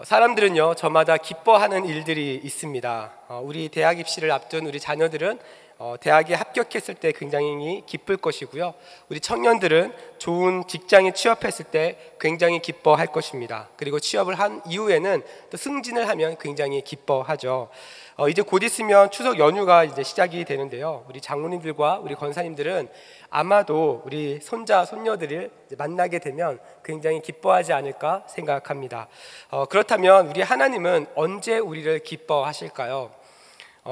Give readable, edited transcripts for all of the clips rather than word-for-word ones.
사람들은요, 저마다 기뻐하는 일들이 있습니다. 우리 대학 입시를 앞둔 우리 자녀들은 대학에 합격했을 때 굉장히 기쁠 것이고요, 우리 청년들은 좋은 직장에 취업했을 때 굉장히 기뻐할 것입니다. 그리고 취업을 한 이후에는 또 승진을 하면 굉장히 기뻐하죠. 이제 곧 있으면 추석 연휴가 이제 시작이 되는데요, 우리 장로님들과 우리 권사님들은 아마도 우리 손자 손녀들을 만나게 되면 굉장히 기뻐하지 않을까 생각합니다. 그렇다면 우리 하나님은 언제 우리를 기뻐하실까요?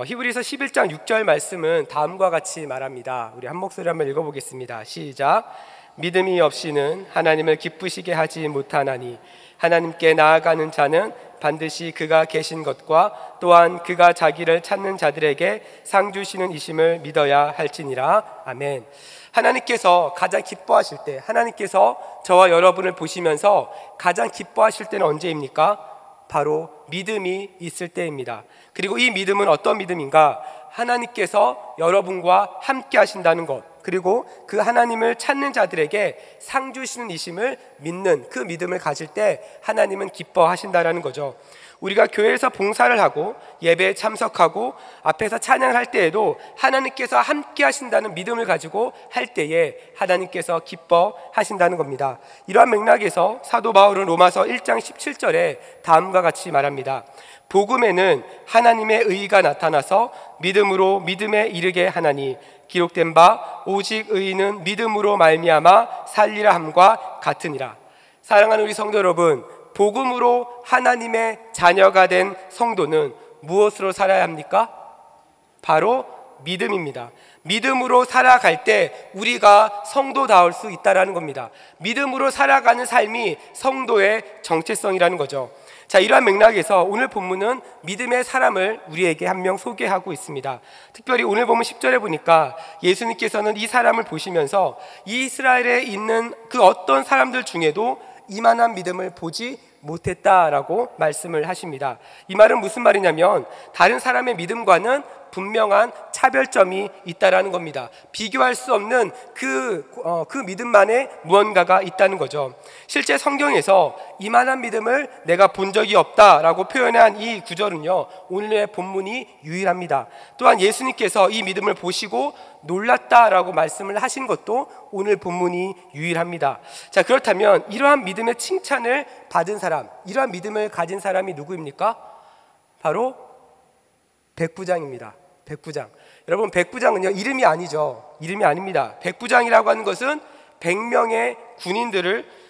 히브리서 11장 6절 말씀은 다음과 같이 말합니다. 우리 한 목소리 한번 읽어보겠습니다. 시작. 믿음이 없이는 하나님을 기쁘시게 하지 못하나니 하나님께 나아가는 자는 반드시 그가 계신 것과 또한 그가 자기를 찾는 자들에게 상 주시는 이심을 믿어야 할지니라. 아멘. 하나님께서 가장 기뻐하실 때, 하나님께서 저와 여러분을 보시면서 가장 기뻐하실 때는 언제입니까? 바로 믿음이 있을 때입니다. 그리고 이 믿음은 어떤 믿음인가? 하나님께서 여러분과 함께 하신다는 것, 그리고 그 하나님을 찾는 자들에게 상 주시는 이심을 믿는 그 믿음을 가질 때 하나님은 기뻐하신다라는 거죠. 우리가 교회에서 봉사를 하고 예배에 참석하고 앞에서 찬양을 할 때에도 하나님께서 함께 하신다는 믿음을 가지고 할 때에 하나님께서 기뻐하신다는 겁니다. 이러한 맥락에서 사도 바울은 로마서 1장 17절에 다음과 같이 말합니다. 복음에는 하나님의 의가 나타나서 믿음으로 믿음에 이르게 하나니 기록된 바 오직 의인은 믿음으로 말미암아 살리라 함과 같으니라. 사랑하는 우리 성도 여러분, 복음으로 하나님의 자녀가 된 성도는 무엇으로 살아야 합니까? 바로 믿음입니다. 믿음으로 살아갈 때 우리가 성도다울 수 있다는 겁니다. 믿음으로 살아가는 삶이 성도의 정체성이라는 거죠. 자, 이러한 맥락에서 오늘 본문은 믿음의 사람을 우리에게 한 명 소개하고 있습니다. 특별히 오늘 본문 10절에 보니까 예수님께서는 이 사람을 보시면서 이스라엘에 있는 그 어떤 사람들 중에도 이만한 믿음을 보지 못했다라고 말씀을 하십니다. 이 말은 무슨 말이냐면 다른 사람의 믿음과는 분명한 차별점이 있다라는 겁니다. 비교할 수 없는 그 믿음만의 무언가가 있다는 거죠. 실제 성경에서 이만한 믿음을 내가 본 적이 없다라고 표현한 이 구절은요, 오늘의 본문이 유일합니다. 또한 예수님께서 이 믿음을 보시고 놀랐다라고 말씀을 하신 것도 오늘 본문이 유일합니다. 자, 그렇다면 이러한 믿음의 칭찬을 받은 사람, 이러한 믿음을 가진 사람이 누구입니까? 바로 백부장입니다. 백부장. 여러분, 백부장은요, 이름이 아니죠. 이름이 아닙니다. 백부장이라고 하는 것은 100명의 군인들을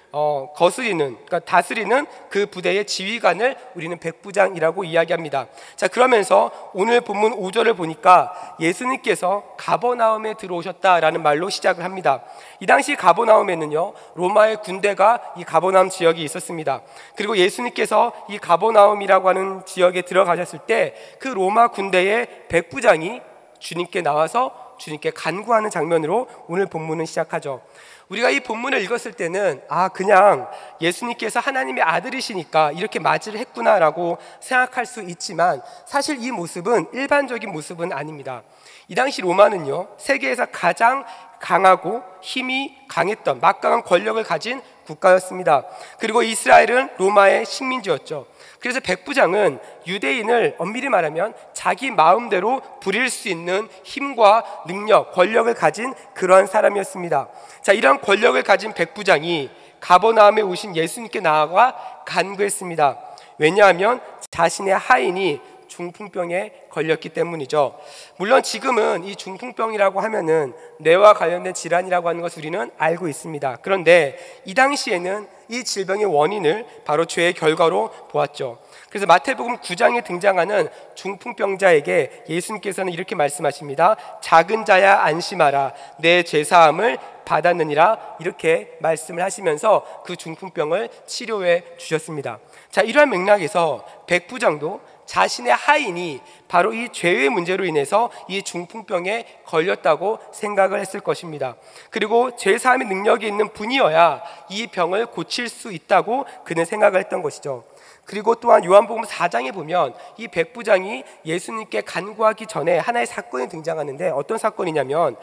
거스리는, 그러니까 다스리는 그 부대의 지휘관을 우리는 백부장이라고 이야기합니다. 자, 그러면서 오늘 본문 5절을 보니까 예수님께서 가버나움에 들어오셨다라는 말로 시작을 합니다. 이 당시 가버나움에는요, 로마의 군대가 이 가버나움 지역에 있었습니다. 그리고 예수님께서 이 가버나움이라고 하는 지역에 들어가셨을 때 그 로마 군대의 백부장이 주님께 나와서 주님께 간구하는 장면으로 오늘 본문은 시작하죠. 우리가 이 본문을 읽었을 때는 그냥 예수님께서 하나님의 아들이시니까 이렇게 맞이를 했구나라고 생각할 수 있지만 사실 이 모습은 일반적인 모습은 아닙니다. 이 당시 로마는요, 세계에서 가장 강하고 힘이 강했던 막강한 권력을 가진 국가였습니다. 그리고 이스라엘은 로마의 식민지였죠. 그래서 백부장은 유대인을 엄밀히 말하면 자기 마음대로 부릴 수 있는 힘과 능력, 권력을 가진 그러한 사람이었습니다. 자, 이러한 권력을 가진 백부장이 가버나움에 오신 예수님께 나아가 간구했습니다. 왜냐하면 자신의 하인이 중풍병에 걸렸기 때문이죠. 물론 지금은 이 중풍병이라고 하면은 뇌와 관련된 질환이라고 하는 것을 우리는 알고 있습니다. 그런데 이 당시에는 이 질병의 원인을 바로 죄의 결과로 보았죠. 그래서 마태복음 9장에 등장하는 중풍병자에게 예수님께서는 이렇게 말씀하십니다. 작은 자야 안심하라, 내 죄사함을 받았느니라, 이렇게 말씀을 하시면서 그 중풍병을 치료해 주셨습니다. 자, 이러한 맥락에서 백부장도 자신의 하인이 바로 이 죄의 문제로 인해서 이 중풍병에 걸렸다고 생각을 했을 것입니다. 그리고 죄사함의 능력이 있는 분이어야 이 병을 고칠 수 있다고 그는 생각을 했던 것이죠. 그리고 또한 요한복음 4장에 보면 이 백부장이 예수님께 간구하기 전에 하나의 사건이 등장하는데 어떤 사건이냐면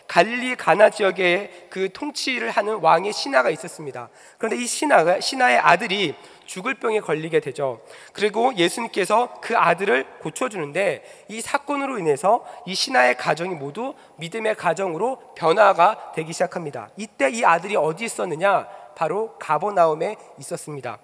갈릴리 가나 지역에 그 통치를 하는 왕의 신하가 있었습니다. 그런데 이 신하의 아들이 죽을 병에 걸리게 되죠. 그리고 예수님께서 그 아들을 고쳐주는데 이 사건으로 인해서 이 신하의 가정이 모두 믿음의 가정으로 변화가 되기 시작합니다. 이때 이 아들이 어디 있었느냐? 바로 가버나움에 있었습니다.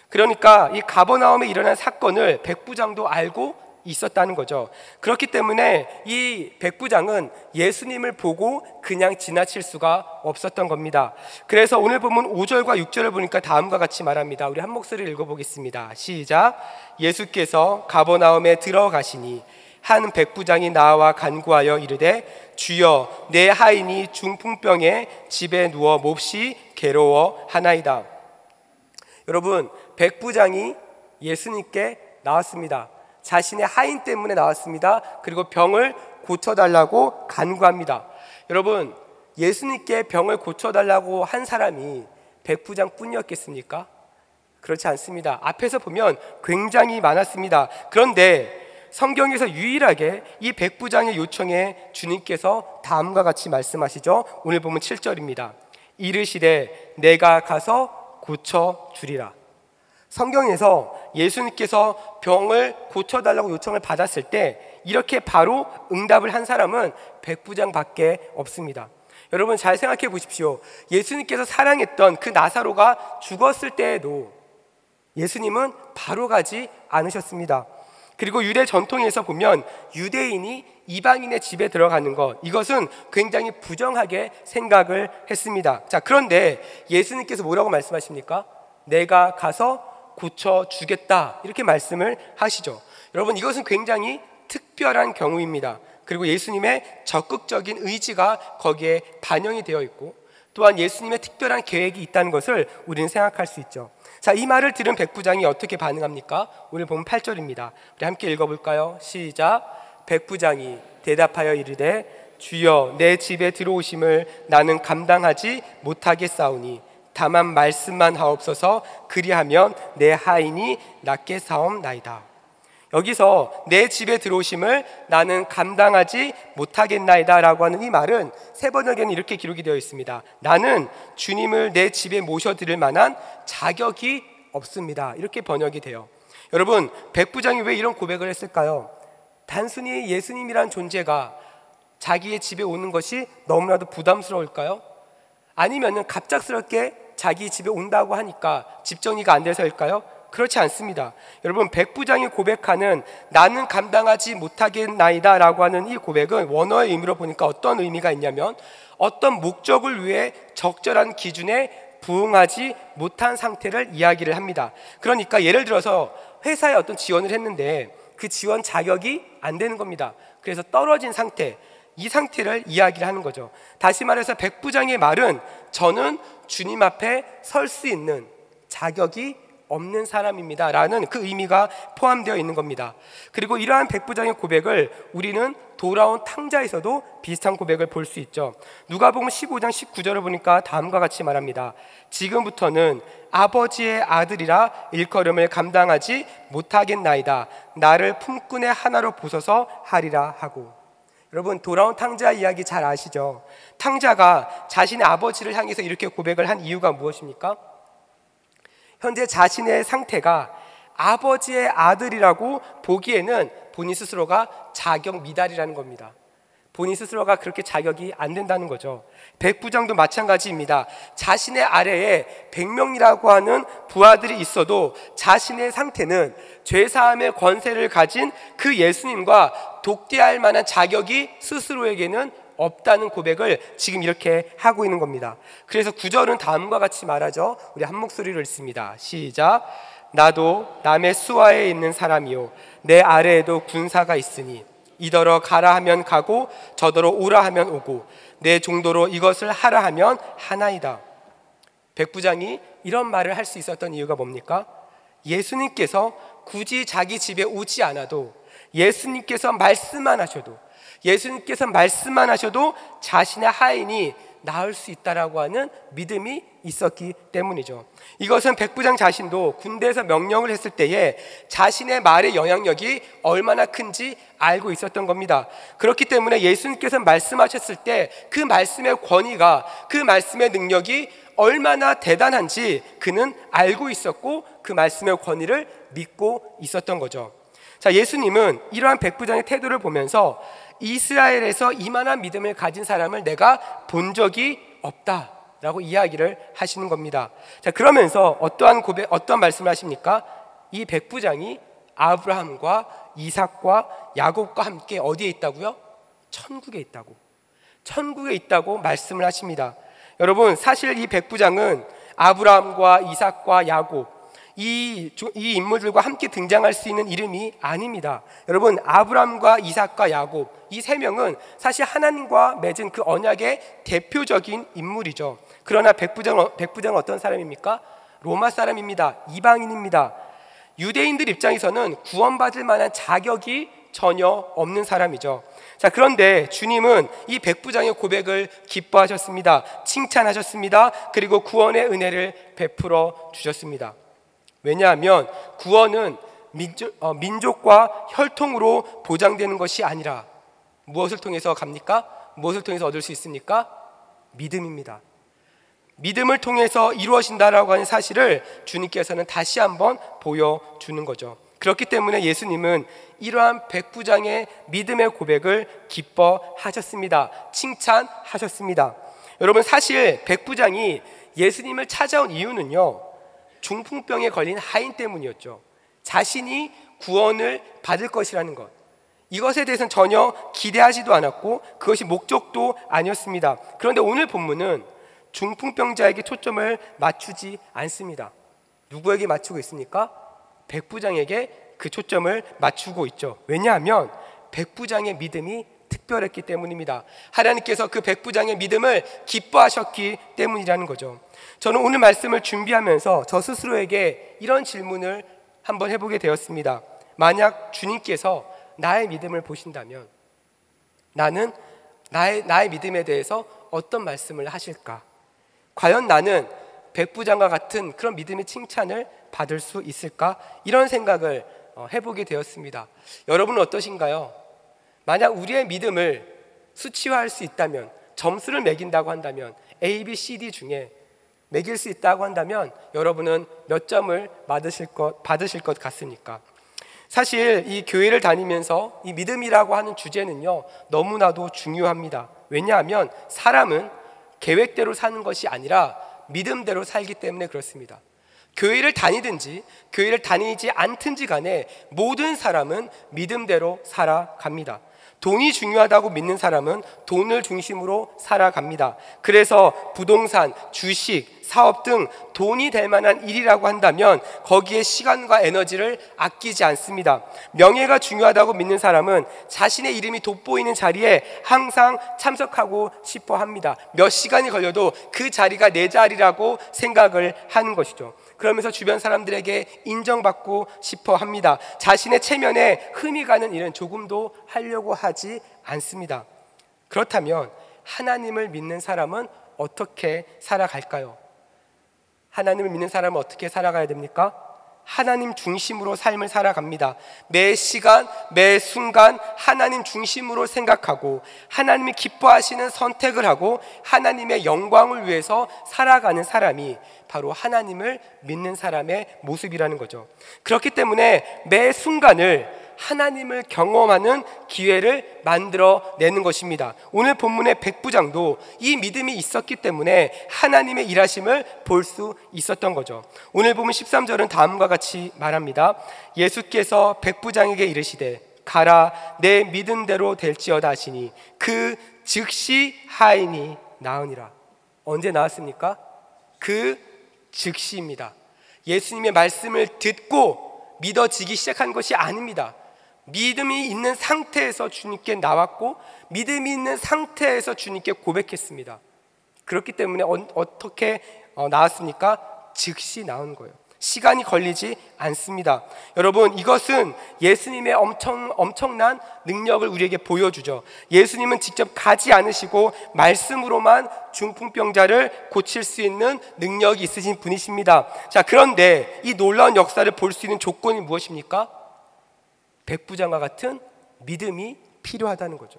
그러니까 이 가버나움에 일어난 사건을 백부장도 알고 있었다는 거죠. 그렇기 때문에 이 백부장은 예수님을 보고 그냥 지나칠 수가 없었던 겁니다. 그래서 오늘 보면 5절과 6절을 보니까 다음과 같이 말합니다. 우리 한 목소리를 읽어보겠습니다. 시작. 예수께서 가버나움에 들어가시니 한 백부장이 나와 간구하여 이르되 주여 내 하인이 중풍병에 집에 누워 몹시 괴로워하나이다. 여러분, 백부장이 예수님께 나왔습니다. 자신의 하인 때문에 나왔습니다. 그리고 병을 고쳐달라고 간구합니다. 여러분, 예수님께 병을 고쳐달라고 한 사람이 백부장 뿐이었겠습니까? 그렇지 않습니다. 앞에서 보면 굉장히 많았습니다. 그런데 성경에서 유일하게 이 백부장의 요청에 주님께서 다음과 같이 말씀하시죠. 오늘 보면 7절입니다. 이르시되 내가 가서 고쳐주리라. 성경에서 예수님께서 병을 고쳐달라고 요청을 받았을 때 이렇게 바로 응답을 한 사람은 백부장밖에 없습니다. 여러분, 잘 생각해 보십시오. 예수님께서 사랑했던 그 나사로가 죽었을 때에도 예수님은 바로 가지 않으셨습니다. 그리고 유대 전통에서 보면 유대인이 이방인의 집에 들어가는 것, 이것은 굉장히 부정하게 생각을 했습니다. 자, 그런데 예수님께서 뭐라고 말씀하십니까? 내가 가서 고쳐주겠다, 이렇게 말씀을 하시죠. 여러분, 이것은 굉장히 특별한 경우입니다. 그리고 예수님의 적극적인 의지가 거기에 반영이 되어 있고 또한 예수님의 특별한 계획이 있다는 것을 우리는 생각할 수 있죠. 자, 이 말을 들은 백부장이 어떻게 반응합니까? 오늘 보면 8절입니다. 우리 함께 읽어볼까요? 시작. 백부장이 대답하여 이르되 주여 내 집에 들어오심을 나는 감당하지 못하겠사오니 다만 말씀만 하옵소서. 그리하면 내 하인이 낫게 사옵나이다. 여기서 내 집에 들어오심을 나는 감당하지 못하겠나이다 라고 하는 이 말은 세 번역에는 이렇게 기록이 되어 있습니다. 나는 주님을 내 집에 모셔드릴 만한 자격이 없습니다, 이렇게 번역이 돼요. 여러분, 백부장이 왜 이런 고백을 했을까요? 단순히 예수님이란 존재가 자기의 집에 오는 것이 너무나도 부담스러울까요? 아니면 갑작스럽게 자기 집에 온다고 하니까 집 정리가 안 돼서일까요? 그렇지 않습니다. 여러분, 백부장이 고백하는 나는 감당하지 못하겠나이다 라고 하는 이 고백은 원어의 의미로 보니까 어떤 의미가 있냐면 어떤 목적을 위해 적절한 기준에 부응하지 못한 상태를 이야기를 합니다. 그러니까 예를 들어서 회사에 어떤 지원을 했는데 그 지원 자격이 안 되는 겁니다. 그래서 떨어진 상태, 이 상태를 이야기를 하는 거죠. 다시 말해서 백부장의 말은 저는 주님 앞에 설 수 있는 자격이 없는 사람입니다 라는 그 의미가 포함되어 있는 겁니다. 그리고 이러한 백부장의 고백을 우리는 돌아온 탕자에서도 비슷한 고백을 볼 수 있죠. 누가복음 15장 19절을 보니까 다음과 같이 말합니다. 지금부터는 아버지의 아들이라 일컬음을 감당하지 못하겠나이다. 나를 품꾼의 하나로 보소서 하리라 하고. 여러분, 돌아온 탕자 이야기 잘 아시죠? 탕자가 자신의 아버지를 향해서 이렇게 고백을 한 이유가 무엇입니까? 현재 자신의 상태가 아버지의 아들이라고 보기에는 본인 스스로가 자격 미달이라는 겁니다. 본인 스스로가 그렇게 자격이 안 된다는 거죠. 백부장도 마찬가지입니다. 자신의 아래에 100명이라고 하는 부하들이 있어도 자신의 상태는 죄사함의 권세를 가진 그 예수님과 독대할 만한 자격이 스스로에게는 없다는 고백을 지금 이렇게 하고 있는 겁니다. 그래서 9절은 다음과 같이 말하죠. 우리 한 목소리로 읽습니다. 시작. 나도 남의 수하에 있는 사람이요 내 아래에도 군사가 있으니 이더러 가라 하면 가고 저더러 오라 하면 오고 내 정도로 이것을 하라 하면 하나이다. 백부장이 이런 말을 할 수 있었던 이유가 뭡니까? 예수님께서 굳이 자기 집에 오지 않아도, 예수님께서 말씀만 하셔도, 예수님께서 말씀만 하셔도 자신의 하인이 나을 수 있다라고 하는 믿음이 있었기 때문이죠. 이것은 백부장 자신도 군대에서 명령을 했을 때에 자신의 말의 영향력이 얼마나 큰지 알고 있었던 겁니다. 그렇기 때문에 예수님께서 말씀하셨을 때 그 말씀의 권위가, 그 말씀의 능력이 얼마나 대단한지 그는 알고 있었고 그 말씀의 권위를 믿고 있었던 거죠. 자, 예수님은 이러한 백부장의 태도를 보면서 이스라엘에서 이만한 믿음을 가진 사람을 내가 본 적이 없다라고 이야기를 하시는 겁니다. 자, 그러면서 어떠한 말씀을 하십니까? 이 백부장이 아브라함과 이삭과 야곱과 함께 어디에 있다고요? 천국에 있다고. 천국에 있다고 말씀을 하십니다. 여러분, 사실 이 백부장은 아브라함과 이삭과 야곱 이 인물들과 함께 등장할 수 있는 이름이 아닙니다. 여러분, 아브라함과 이삭과 야곱 이 세 명은 사실 하나님과 맺은 그 언약의 대표적인 인물이죠. 그러나 백부장은 어떤 사람입니까? 로마 사람입니다. 이방인입니다. 유대인들 입장에서는 구원받을 만한 자격이 전혀 없는 사람이죠. 자, 그런데 주님은 이 백부장의 고백을 기뻐하셨습니다. 칭찬하셨습니다. 그리고 구원의 은혜를 베풀어 주셨습니다. 왜냐하면 구원은 민족과 혈통으로 보장되는 것이 아니라 무엇을 통해서 갑니까? 무엇을 통해서 얻을 수 있습니까? 믿음입니다. 믿음을 통해서 이루어진다라고 하는 사실을 주님께서는 다시 한번 보여주는 거죠. 그렇기 때문에 예수님은 이러한 백부장의 믿음의 고백을 기뻐하셨습니다. 칭찬하셨습니다. 여러분, 사실 백부장이 예수님을 찾아온 이유는요, 중풍병에 걸린 하인 때문이었죠. 자신이 구원을 받을 것이라는 것, 이것에 대해서는 전혀 기대하지도 않았고 그것이 목적도 아니었습니다. 그런데 오늘 본문은 중풍병자에게 초점을 맞추지 않습니다. 누구에게 맞추고 있습니까? 백부장에게 그 초점을 맞추고 있죠. 왜냐하면 백부장의 믿음이 특별했기 때문입니다. 하나님께서 그 백부장의 믿음을 기뻐하셨기 때문이라는 거죠. 저는 오늘 말씀을 준비하면서 저 스스로에게 이런 질문을 한번 해보게 되었습니다. 만약 주님께서 나의 믿음을 보신다면 나는 나의 믿음에 대해서 어떤 말씀을 하실까? 과연 나는 백부장과 같은 그런 믿음의 칭찬을 받을 수 있을까? 이런 생각을 해보게 되었습니다. 여러분은 어떠신가요? 만약 우리의 믿음을 수치화할 수 있다면, 점수를 매긴다고 한다면, A, B, C, D 중에 매길 수 있다고 한다면 여러분은 몇 점을 받으실 것 같습니까? 사실 이 교회를 다니면서 이 믿음이라고 하는 주제는요, 너무나도 중요합니다. 왜냐하면 사람은 계획대로 사는 것이 아니라 믿음대로 살기 때문에 그렇습니다. 교회를 다니든지 교회를 다니지 않든지 간에 모든 사람은 믿음대로 살아갑니다. 돈이 중요하다고 믿는 사람은 돈을 중심으로 살아갑니다. 그래서 부동산, 주식, 사업 등 돈이 될 만한 일이라고 한다면 거기에 시간과 에너지를 아끼지 않습니다. 명예가 중요하다고 믿는 사람은 자신의 이름이 돋보이는 자리에 항상 참석하고 싶어 합니다. 몇 시간이 걸려도 그 자리가 내 자리라고 생각을 하는 것이죠. 그러면서 주변 사람들에게 인정받고 싶어 합니다. 자신의 체면에 흠이 가는 일은 조금도 하려고 하지 않습니다. 그렇다면 하나님을 믿는 사람은 어떻게 살아갈까요? 하나님을 믿는 사람은 어떻게 살아가야 됩니까? 하나님 중심으로 삶을 살아갑니다. 매 시간, 매 순간 하나님 중심으로 생각하고 하나님이 기뻐하시는 선택을 하고 하나님의 영광을 위해서 살아가는 사람이 바로 하나님을 믿는 사람의 모습이라는 거죠. 그렇기 때문에 매 순간을 하나님을 경험하는 기회를 만들어내는 것입니다. 오늘 본문의 백부장도 이 믿음이 있었기 때문에 하나님의 일하심을 볼 수 있었던 거죠. 오늘 보면 13절은 다음과 같이 말합니다. 예수께서 백부장에게 이르시되 가라, 내 믿음대로 될지어다 하시니 그 즉시 하인이 나으니라. 언제 나았습니까? 그 즉시입니다. 예수님의 말씀을 듣고 믿어지기 시작한 것이 아닙니다. 믿음이 있는 상태에서 주님께 나왔고 믿음이 있는 상태에서 주님께 고백했습니다. 그렇기 때문에 어떻게 나왔습니까? 즉시 나온 거예요. 시간이 걸리지 않습니다. 여러분, 이것은 예수님의 엄청난 능력을 우리에게 보여주죠. 예수님은 직접 가지 않으시고 말씀으로만 중풍병자를 고칠 수 있는 능력이 있으신 분이십니다. 자, 그런데 이 놀라운 역사를 볼 수 있는 조건이 무엇입니까? 백부장과 같은 믿음이 필요하다는 거죠.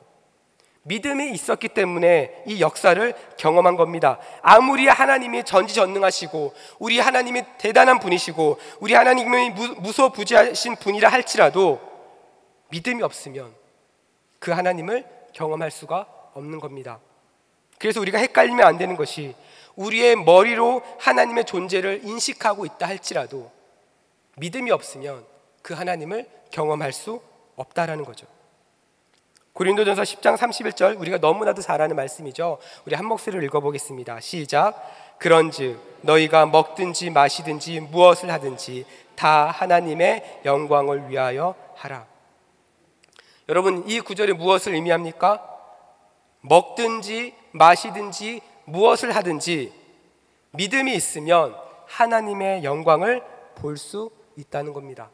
믿음이 있었기 때문에 이 역사를 경험한 겁니다. 아무리 하나님이 전지전능하시고 우리 하나님이 대단한 분이시고 우리 하나님이 무소부지하신 분이라 할지라도 믿음이 없으면 그 하나님을 경험할 수가 없는 겁니다. 그래서 우리가 헷갈리면 안 되는 것이 우리의 머리로 하나님의 존재를 인식하고 있다 할지라도 믿음이 없으면 그 하나님을 경험할 수 없다라는 거죠. 고린도전서 10장 31절, 우리가 너무나도 잘 아는 말씀이죠. 우리 한 목소리를 읽어보겠습니다. 시작. 그런즉 너희가 먹든지 마시든지 무엇을 하든지 다 하나님의 영광을 위하여 하라. 여러분, 이 구절이 무엇을 의미합니까? 먹든지 마시든지 무엇을 하든지 믿음이 있으면 하나님의 영광을 볼 수 있다는 겁니다.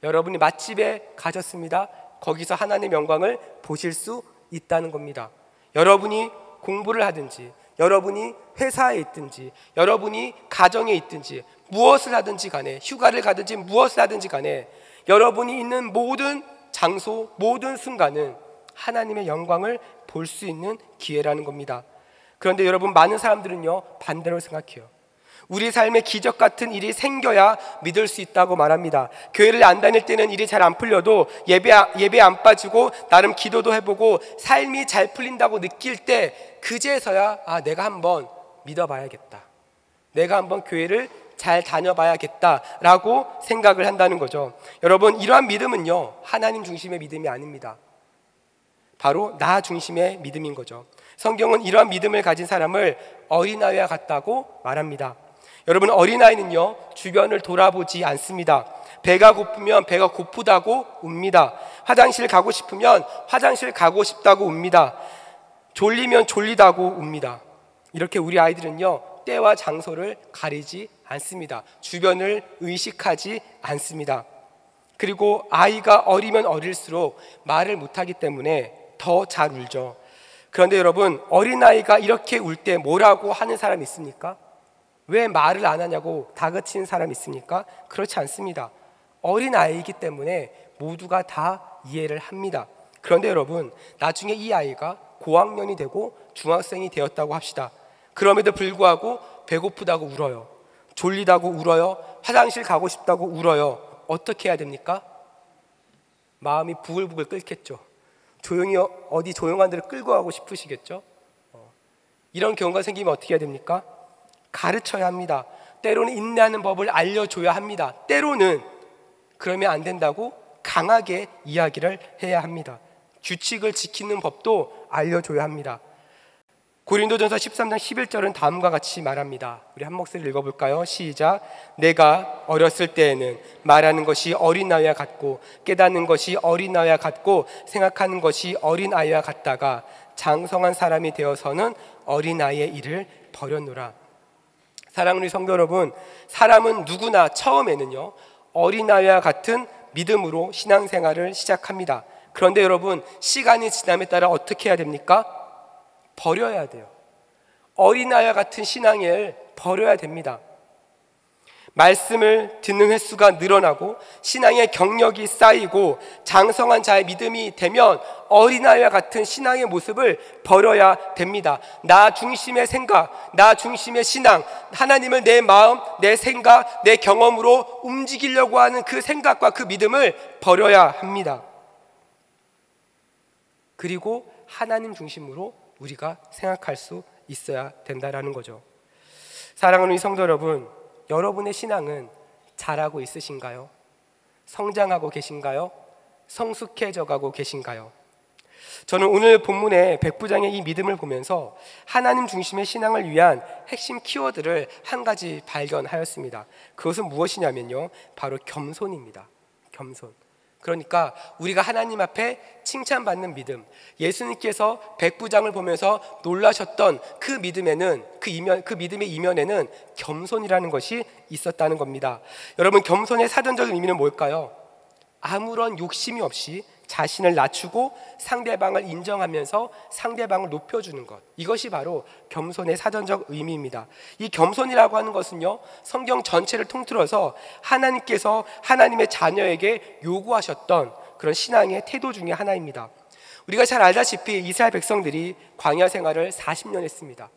여러분이 맛집에 가셨습니다. 거기서 하나님의 영광을 보실 수 있다는 겁니다. 여러분이 공부를 하든지 여러분이 회사에 있든지 여러분이 가정에 있든지 무엇을 하든지 간에 휴가를 가든지 무엇을 하든지 간에 여러분이 있는 모든 장소, 모든 순간은 하나님의 영광을 볼 수 있는 기회라는 겁니다. 그런데 여러분, 많은 사람들은요 반대로 생각해요. 우리 삶에 기적 같은 일이 생겨야 믿을 수 있다고 말합니다. 교회를 안 다닐 때는 일이 잘 안 풀려도 예배 안 빠지고 나름 기도도 해보고 삶이 잘 풀린다고 느낄 때 그제서야 내가 한번 믿어봐야겠다, 내가 한번 교회를 잘 다녀봐야겠다라고 생각을 한다는 거죠. 여러분, 이러한 믿음은요 하나님 중심의 믿음이 아닙니다. 바로 나 중심의 믿음인 거죠. 성경은 이러한 믿음을 가진 사람을 어린아이와 같다고 말합니다. 여러분, 어린아이는요 주변을 돌아보지 않습니다. 배가 고프면 배가 고프다고 웁니다. 화장실 가고 싶으면 화장실 가고 싶다고 웁니다. 졸리면 졸리다고 웁니다. 이렇게 우리 아이들은요 때와 장소를 가리지 않습니다. 주변을 의식하지 않습니다. 그리고 아이가 어리면 어릴수록 말을 못하기 때문에 더 잘 울죠. 그런데 여러분, 어린아이가 이렇게 울 때 뭐라고 하는 사람이 있습니까? 왜 말을 안 하냐고 다그치는 사람이 있습니까? 그렇지 않습니다. 어린아이이기 때문에 모두가 다 이해를 합니다. 그런데 여러분, 나중에 이 아이가 고학년이 되고 중학생이 되었다고 합시다. 그럼에도 불구하고 배고프다고 울어요. 졸리다고 울어요. 화장실 가고 싶다고 울어요. 어떻게 해야 됩니까? 마음이 부글부글 끓겠죠. 조용히 어디 조용한 데를 끌고 가고 싶으시겠죠. 이런 경우가 생기면 어떻게 해야 됩니까? 가르쳐야 합니다. 때로는 인내하는 법을 알려줘야 합니다. 때로는 그러면 안 된다고 강하게 이야기를 해야 합니다. 규칙을 지키는 법도 알려줘야 합니다. 고린도전서 13장 11절은 다음과 같이 말합니다. 우리 한 목소리 읽어볼까요? 시작. 내가 어렸을 때에는 말하는 것이 어린아이와 같고 깨닫는 것이 어린아이와 같고 생각하는 것이 어린아이와 같다가 장성한 사람이 되어서는 어린아이의 일을 버렸노라. 사랑하는 성도 여러분, 사람은 누구나 처음에는요 어린아이와 같은 믿음으로 신앙생활을 시작합니다. 그런데 여러분, 시간이 지남에 따라 어떻게 해야 됩니까? 버려야 돼요. 어린아이와 같은 신앙을 버려야 됩니다. 말씀을 듣는 횟수가 늘어나고 신앙의 경력이 쌓이고 장성한 자의 믿음이 되면 어린아이와 같은 신앙의 모습을 버려야 됩니다. 나 중심의 생각, 나 중심의 신앙, 하나님을 내 마음, 내 생각, 내 경험으로 움직이려고 하는 그 생각과 그 믿음을 버려야 합니다. 그리고 하나님 중심으로 우리가 생각할 수 있어야 된다라는 거죠. 사랑하는 성도 여러분, 여러분의 신앙은 자라고 있으신가요? 성장하고 계신가요? 성숙해져 가고 계신가요? 저는 오늘 본문의 백부장의 이 믿음을 보면서 하나님 중심의 신앙을 위한 핵심 키워드를 한 가지 발견하였습니다. 그것은 무엇이냐면요, 바로 겸손입니다. 겸손. 그러니까 우리가 하나님 앞에 칭찬받는 믿음, 예수님께서 백부장을 보면서 놀라셨던 그 믿음에는 그 믿음의 이면에는 겸손이라는 것이 있었다는 겁니다. 여러분, 겸손의 사전적인 의미는 뭘까요? 아무런 욕심이 없이 자신을 낮추고 상대방을 인정하면서 상대방을 높여주는 것, 이것이 바로 겸손의 사전적 의미입니다. 이 겸손이라고 하는 것은요, 성경 전체를 통틀어서 하나님께서 하나님의 자녀에게 요구하셨던 그런 신앙의 태도 중에 하나입니다. 우리가 잘 알다시피 이스라엘 백성들이 광야 생활을 40년 했습니다.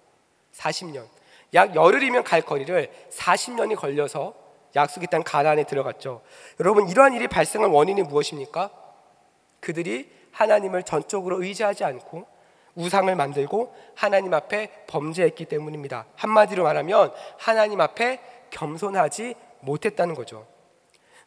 40년. 약 열흘이면 갈 거리를 40년이 걸려서 약속의 땅 가나안에 들어갔죠. 여러분, 이러한 일이 발생한 원인이 무엇입니까? 그들이 하나님을 전적으로 의지하지 않고 우상을 만들고 하나님 앞에 범죄했기 때문입니다. 한마디로 말하면 하나님 앞에 겸손하지 못했다는 거죠.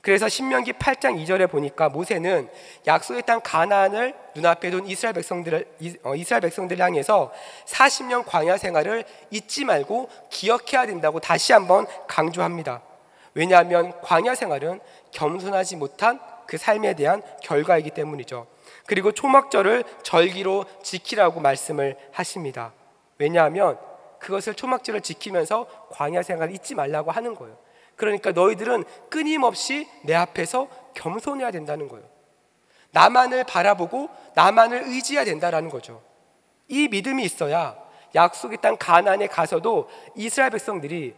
그래서 신명기 8장 2절에 보니까 모세는 약속의 땅 가나안을 눈앞에 둔 이스라엘 백성들을 향해서 40년 광야 생활을 잊지 말고 기억해야 된다고 다시 한번 강조합니다. 왜냐하면 광야 생활은 겸손하지 못한 그 삶에 대한 결과이기 때문이죠. 그리고 초막절을 절기로 지키라고 말씀을 하십니다. 왜냐하면 그것을 초막절을 지키면서 광야 생활을 잊지 말라고 하는 거예요. 그러니까 너희들은 끊임없이 내 앞에서 겸손해야 된다는 거예요. 나만을 바라보고 나만을 의지해야 된다는 거죠. 이 믿음이 있어야 약속의 땅 가나안에 가서도 이스라엘 백성들이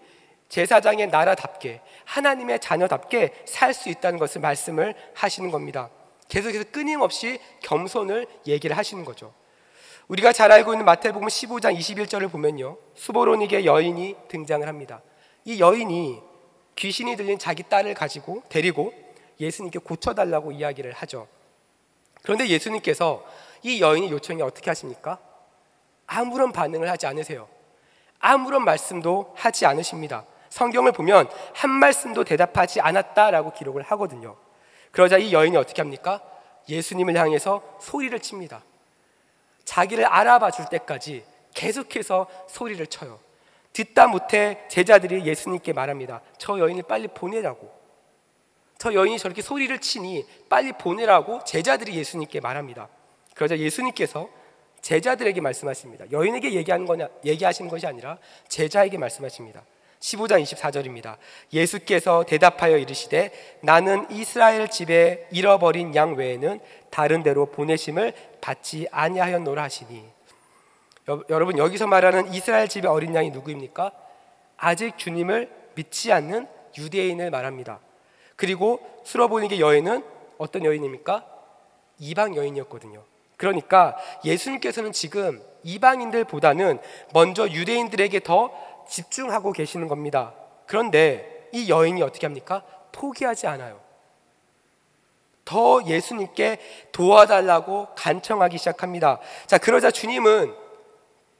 제사장의 나라답게 하나님의 자녀답게 살 수 있다는 것을 말씀을 하시는 겁니다. 계속해서 끊임없이 겸손을 얘기를 하시는 거죠. 우리가 잘 알고 있는 마태복음 15장 21절을 보면요, 수보로닉의 여인이 등장을 합니다. 이 여인이 귀신이 들린 자기 딸을 데리고 예수님께 고쳐달라고 이야기를 하죠. 그런데 예수님께서 이 여인의 요청에 어떻게 하십니까? 아무런 반응을 하지 않으세요. 아무런 말씀도 하지 않으십니다. 성경을 보면 한 말씀도 대답하지 않았다라고 기록을 하거든요. 그러자 이 여인이 어떻게 합니까? 예수님을 향해서 소리를 칩니다. 자기를 알아봐 줄 때까지 계속해서 소리를 쳐요. 듣다 못해 제자들이 예수님께 말합니다. 저 여인을 빨리 보내라고. 저 여인이 저렇게 소리를 치니 빨리 보내라고 제자들이 예수님께 말합니다. 그러자 예수님께서 제자들에게 말씀하십니다. 여인에게 얘기하시는 것이 아니라 제자에게 말씀하십니다. 15장 24절입니다. 예수께서 대답하여 이르시되 나는 이스라엘 집에 잃어버린 양 외에는 다른 데로 보내심을 받지 아니하였노라 하시니. 여러분, 여기서 말하는 이스라엘 집의 어린 양이 누구입니까? 아직 주님을 믿지 않는 유대인을 말합니다. 그리고 수로보닉의 여인은 어떤 여인입니까? 이방 여인이었거든요. 그러니까 예수님께서는 지금 이방인들보다는 먼저 유대인들에게 더 집중하고 계시는 겁니다. 그런데 이 여인이 어떻게 합니까? 포기하지 않아요. 더 예수님께 도와달라고 간청하기 시작합니다. 자, 그러자 주님은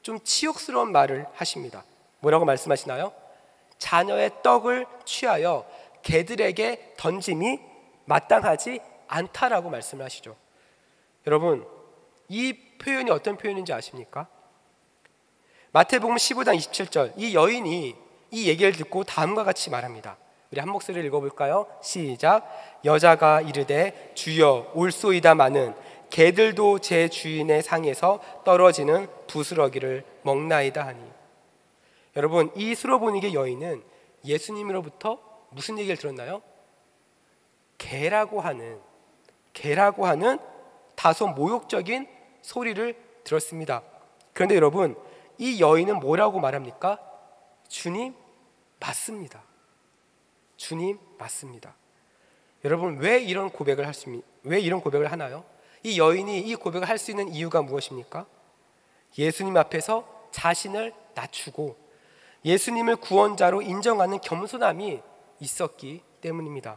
좀 치욕스러운 말을 하십니다. 뭐라고 말씀하시나요? 자녀의 떡을 취하여 개들에게 던짐이 마땅하지 않다라고 말씀을 하시죠. 여러분, 이 표현이 어떤 표현인지 아십니까? 마태복음 15장 27절, 이 여인이 이 얘기를 듣고 다음과 같이 말합니다. 우리 한 목소리를 읽어볼까요? 시작. 여자가 이르되 주여 올소이다마는 개들도 제 주인의 상에서 떨어지는 부스러기를 먹나이다 하니. 여러분, 이 수로보닉의 여인은 예수님으로부터 무슨 얘기를 들었나요? 개라고 하는 다소 모욕적인 소리를 들었습니다. 그런데 여러분, 이 여인은 뭐라고 말합니까? 주님 맞습니다. 주님 맞습니다. 여러분, 왜 이런 고백을 하나요? 이 여인이 이 고백을 할 수 있는 이유가 무엇입니까? 예수님 앞에서 자신을 낮추고 예수님을 구원자로 인정하는 겸손함이 있었기 때문입니다.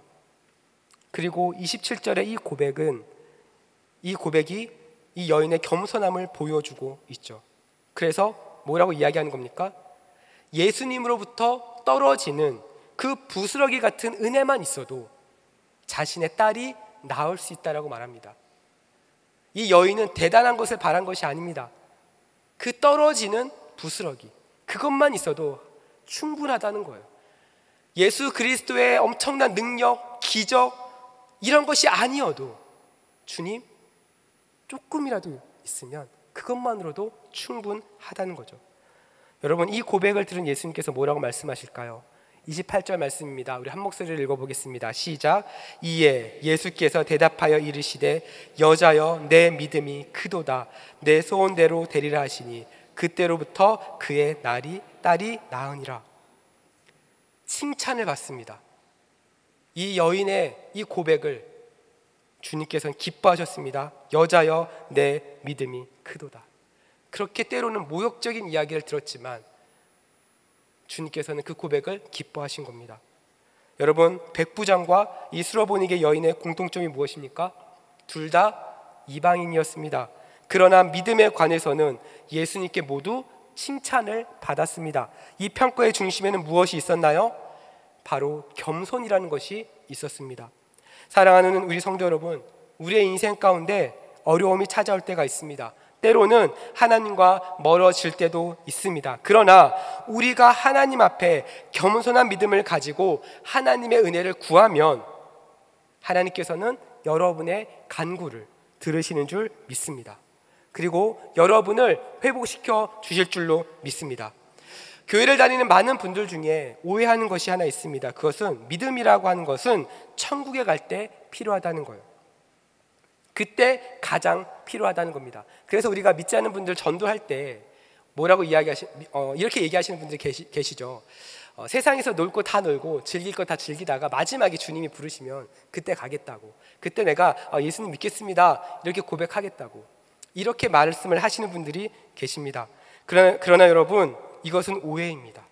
그리고 27절의 이 고백이 이 여인의 겸손함을 보여주고 있죠. 그래서 뭐라고 이야기하는 겁니까? 예수님으로부터 떨어지는 그 부스러기 같은 은혜만 있어도 자신의 딸이 나을 수 있다라고 말합니다. 이 여인은 대단한 것을 바란 것이 아닙니다. 그 떨어지는 부스러기, 그것만 있어도 충분하다는 거예요. 예수 그리스도의 엄청난 능력, 기적 이런 것이 아니어도 주님 조금이라도 있으면 그것만으로도 충분하다는 거죠. 여러분, 이 고백을 들은 예수님께서 뭐라고 말씀하실까요? 28절 말씀입니다. 우리 한 목소리를 읽어보겠습니다. 시작. 이에 예수께서 대답하여 이르시되 여자여 내 믿음이 크도다. 내 소원대로 되리라 하시니 그때로부터 그의 딸이 나으니라. 칭찬을 받습니다. 이 여인의 이 고백을 주님께서는 기뻐하셨습니다. 여자여 내 믿음이 크도다. 그렇게 때로는 모욕적인 이야기를 들었지만 주님께서는 그 고백을 기뻐하신 겁니다. 여러분, 백부장과 이 수로보니게 여인의 공통점이 무엇입니까? 둘 다 이방인이었습니다. 그러나 믿음에 관해서는 예수님께 모두 칭찬을 받았습니다. 이 평가의 중심에는 무엇이 있었나요? 바로 겸손이라는 것이 있었습니다. 사랑하는 우리 성도 여러분, 우리의 인생 가운데 어려움이 찾아올 때가 있습니다. 때로는 하나님과 멀어질 때도 있습니다. 그러나 우리가 하나님 앞에 겸손한 믿음을 가지고 하나님의 은혜를 구하면 하나님께서는 여러분의 간구를 들으시는 줄 믿습니다. 그리고 여러분을 회복시켜 주실 줄로 믿습니다. 교회를 다니는 많은 분들 중에 오해하는 것이 하나 있습니다. 그것은 믿음이라고 하는 것은 천국에 갈 때 필요하다는 거예요. 그때 가장 필요하다는 겁니다. 그래서 우리가 믿지 않는 분들 전도할 때 뭐라고 이렇게 얘기하시는 분들이 계시죠. 세상에서 놀 거 다 놀고 즐길 거 다 즐기다가 마지막에 주님이 부르시면 그때 가겠다고, 그때 내가 예수님 믿겠습니다 이렇게 고백하겠다고, 이렇게 말씀을 하시는 분들이 계십니다. 그러나 여러분, 이것은 오해입니다.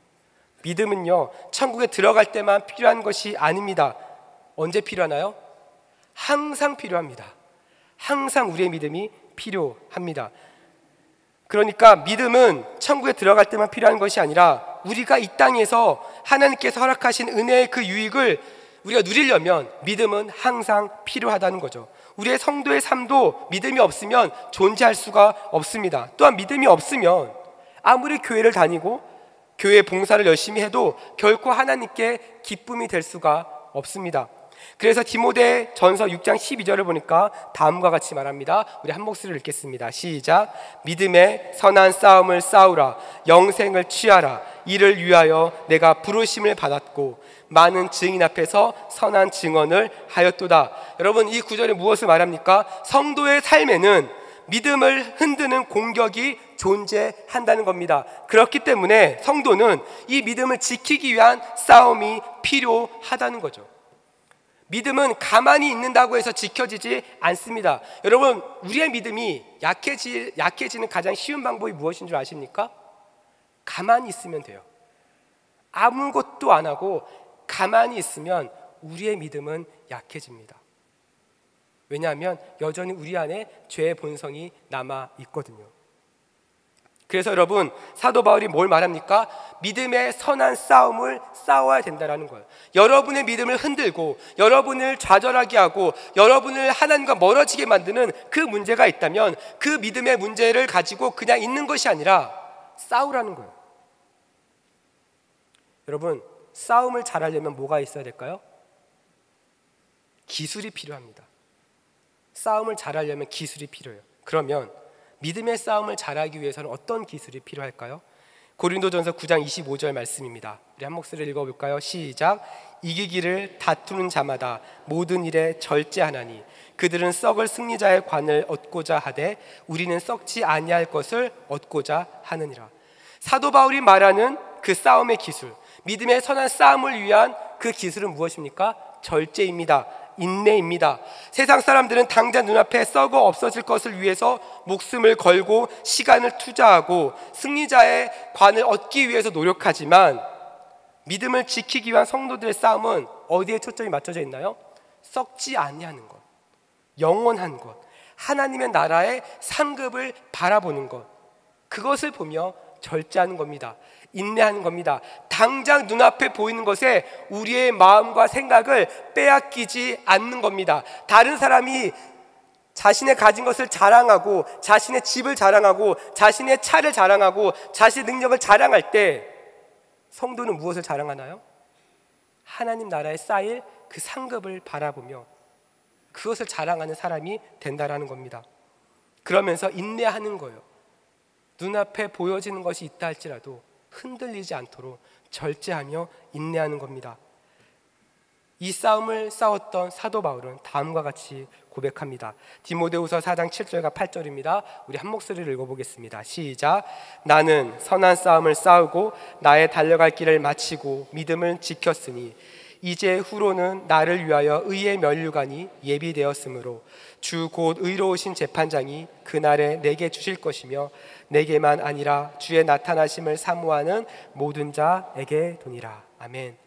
믿음은요, 천국에 들어갈 때만 필요한 것이 아닙니다. 언제 필요하나요? 항상 필요합니다. 항상 우리의 믿음이 필요합니다. 그러니까 믿음은 천국에 들어갈 때만 필요한 것이 아니라 우리가 이 땅에서 하나님께서 허락하신 은혜의 그 유익을 우리가 누리려면 믿음은 항상 필요하다는 거죠. 우리의 성도의 삶도 믿음이 없으면 존재할 수가 없습니다. 또한 믿음이 없으면 아무리 교회를 다니고 교회 봉사를 열심히 해도 결코 하나님께 기쁨이 될 수가 없습니다. 그래서 디모데 전서 6장 12절을 보니까 다음과 같이 말합니다. 우리 한 목소리를 읽겠습니다. 시작. 믿음의 선한 싸움을 싸우라. 영생을 취하라. 이를 위하여 내가 부르심을 받았고 많은 증인 앞에서 선한 증언을 하였도다. 여러분, 이 구절이 무엇을 말합니까? 성도의 삶에는 믿음을 흔드는 공격이 존재한다는 겁니다. 그렇기 때문에 성도는 이 믿음을 지키기 위한 싸움이 필요하다는 거죠. 믿음은 가만히 있는다고 해서 지켜지지 않습니다. 여러분, 우리의 믿음이 약해지는 가장 쉬운 방법이 무엇인 줄 아십니까? 가만히 있으면 돼요. 아무것도 안 하고 가만히 있으면 우리의 믿음은 약해집니다. 왜냐하면 여전히 우리 안에 죄의 본성이 남아 있거든요. 그래서 여러분, 사도 바울이 뭘 말합니까? 믿음의 선한 싸움을 싸워야 된다는 거예요. 여러분의 믿음을 흔들고 여러분을 좌절하게 하고 여러분을 하나님과 멀어지게 만드는 그 문제가 있다면 그 믿음의 문제를 가지고 그냥 있는 것이 아니라 싸우라는 거예요. 여러분, 싸움을 잘하려면 뭐가 있어야 될까요? 기술이 필요합니다. 싸움을 잘하려면 기술이 필요해요. 그러면 믿음의 싸움을 잘하기 위해서는 어떤 기술이 필요할까요? 고린도전서 9장 25절 말씀입니다. 우리 한 목소리를 읽어볼까요? 시작. 이기기를 다투는 자마다 모든 일에 절제하나니 그들은 썩을 승리자의 관을 얻고자 하되 우리는 썩지 아니할 것을 얻고자 하느니라. 사도 바울이 말하는 그 싸움의 기술, 믿음의 선한 싸움을 위한 그 기술은 무엇입니까? 절제입니다. 인내입니다. 세상 사람들은 당장 눈앞에 썩어 없어질 것을 위해서 목숨을 걸고 시간을 투자하고 승리자의 관을 얻기 위해서 노력하지만 믿음을 지키기 위한 성도들의 싸움은 어디에 초점이 맞춰져 있나요? 썩지 아니하는 것, 영원한 것, 하나님의 나라의 상급을 바라보는 것, 그것을 보며 절제하는 겁니다. 인내하는 겁니다. 당장 눈앞에 보이는 것에 우리의 마음과 생각을 빼앗기지 않는 겁니다. 다른 사람이 자신의 가진 것을 자랑하고 자신의 집을 자랑하고 자신의 차를 자랑하고 자신의 능력을 자랑할 때 성도는 무엇을 자랑하나요? 하나님 나라에 쌓일 그 상급을 바라보며 그것을 자랑하는 사람이 된다라는 겁니다. 그러면서 인내하는 거예요. 눈앞에 보여지는 것이 있다 할지라도 흔들리지 않도록 절제하며 인내하는 겁니다. 이 싸움을 싸웠던 사도 바울은 다음과 같이 고백합니다. 디모데후서 4장 7절과 8절입니다. 우리 한 목소리를 읽어보겠습니다. 시작. 나는 선한 싸움을 싸우고 나의 달려갈 길을 마치고 믿음을 지켰으니 이제 후로는 나를 위하여 의의 면류관이 예비되었으므로 주 곧 의로우신 재판장이 그날에 내게 주실 것이며 내게만 아니라 주의 나타나심을 사모하는 모든 자에게 도니라. 아멘.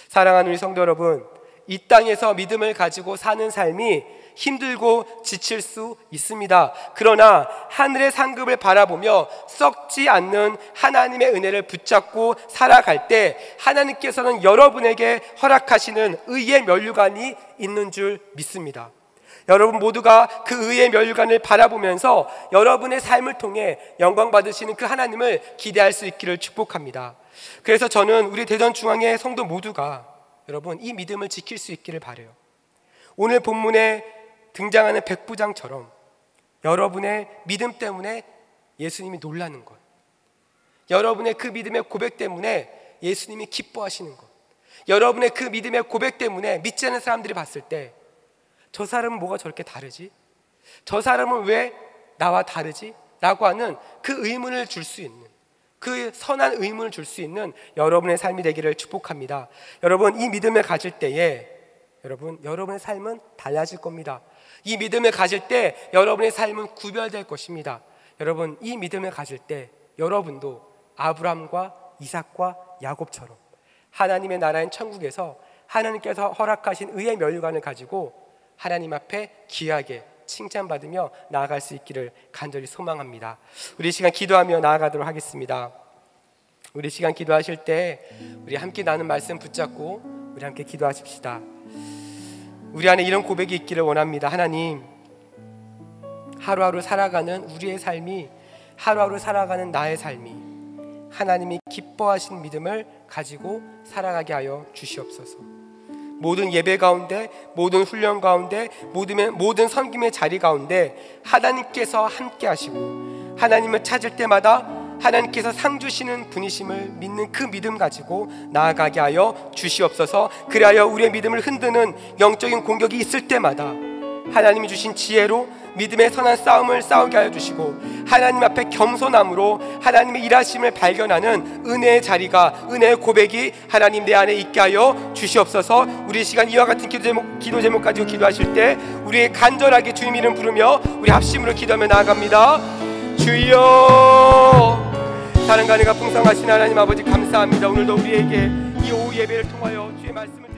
사랑하는 우리 성도 여러분, 이 땅에서 믿음을 가지고 사는 삶이 힘들고 지칠 수 있습니다. 그러나 하늘의 상급을 바라보며 썩지 않는 하나님의 은혜를 붙잡고 살아갈 때 하나님께서는 여러분에게 허락하시는 의의 면류관이 있는 줄 믿습니다. 여러분 모두가 그 의의 면류관을 바라보면서 여러분의 삶을 통해 영광 받으시는 그 하나님을 기대할 수 있기를 축복합니다. 그래서 저는 우리 대전중앙의 성도 모두가 여러분 이 믿음을 지킬 수 있기를 바라요. 오늘 본문에 등장하는 백부장처럼 여러분의 믿음 때문에 예수님이 놀라는 것, 여러분의 그 믿음의 고백 때문에 예수님이 기뻐하시는 것, 여러분의 그 믿음의 고백 때문에 믿지 않는 사람들이 봤을 때 저 사람은 뭐가 저렇게 다르지? 저 사람은 왜 나와 다르지? 라고 하는 그 의문을 줄 수 있는, 그 선한 의문을 줄 수 있는 여러분의 삶이 되기를 축복합니다. 여러분 이 믿음을 가질 때에 여러분의 삶은 달라질 겁니다. 이 믿음을 가질 때 여러분의 삶은 구별될 것입니다. 여러분 이 믿음을 가질 때 여러분도 아브라함과 이삭과 야곱처럼 하나님의 나라인 천국에서 하나님께서 허락하신 의의 면류관을 가지고 하나님 앞에 귀하게 칭찬받으며 나아갈 수 있기를 간절히 소망합니다. 우리 시간 기도하며 나아가도록 하겠습니다. 우리 시간 기도하실 때 우리 함께 나눈 말씀 붙잡고 우리 함께 기도하십시다. 우리 안에 이런 고백이 있기를 원합니다. 하나님, 하루하루 살아가는 우리의 삶이, 하루하루 살아가는 나의 삶이 하나님이 기뻐하신 믿음을 가지고 살아가게 하여 주시옵소서. 모든 예배 가운데, 모든 훈련 가운데, 모든 섬김의 자리 가운데 하나님께서 함께 하시고 하나님을 찾을 때마다 하나님께서 상 주시는 분이심을 믿는 그 믿음 가지고 나아가게 하여 주시옵소서. 그리하여 우리의 믿음을 흔드는 영적인 공격이 있을 때마다 하나님이 주신 지혜로 믿음의 선한 싸움을 싸우게 하여 주시고 하나님 앞에 겸손함으로 하나님의 일하심을 발견하는 은혜의 자리가, 은혜의 고백이 하나님 내 안에 있게 하여 주시옵소서. 우리 시간 이와 같은 기도 제목 가지고 기도하실 때 우리 간절하게 주님 이름 부르며 우리 합심으로 기도하며 나아갑니다. 주여, 사랑과 은혜가 풍성하신 하나님 아버지 감사합니다. 오늘도 우리에게 이 오후 예배를 통하여 주의 말씀을